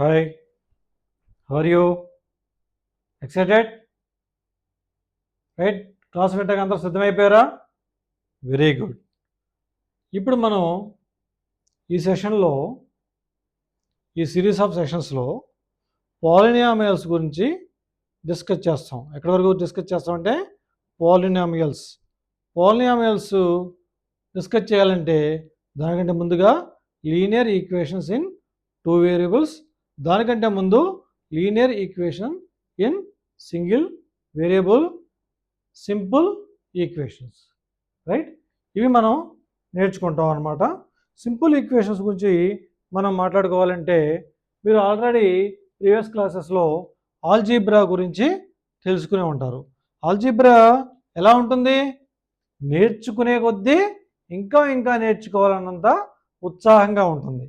Hi, how are you? Excited? Right class వింటాక అందరూ సిద్ధమైపోయారా? Very good. ఇప్పుడు మనం ఈ సెషన్లో ఈ సిరీస్ ఆఫ్ సెషన్స్లో పాలినామియల్స్ గురించి డిస్కస్ చేస్తాం. ఎక్కడి వరకు డిస్కస్ చేస్తామంటే పాలినామియల్స్ డిస్కస్ చేయాలంటే దానికంటే ముందుగా లీనియర్ ఈక్వేషన్స్ ఇన్ 2 వేరియబుల్స్, దానికంటే ముందు linear equation in single variable, simple equations. Right, ఇవి మనం నేర్చుకుంటాం అన్నమాట. సింపుల్ ఈక్వేషన్స్ గురించి మనం మాట్లాడుకోవాలంటే మీరు ఆల్రెడీ ప్రీవియస్ క్లాసెస్లో ఆల్జీబ్రా గురించి తెలుసుకునే ఉంటారు. ఆల్జీబ్రా ఎలా ఉంటుంది? నేర్చుకునే కొద్దీ ఇంకా నేర్చుకోవాలన్నంత ఉత్సాహంగా ఉంటుంది.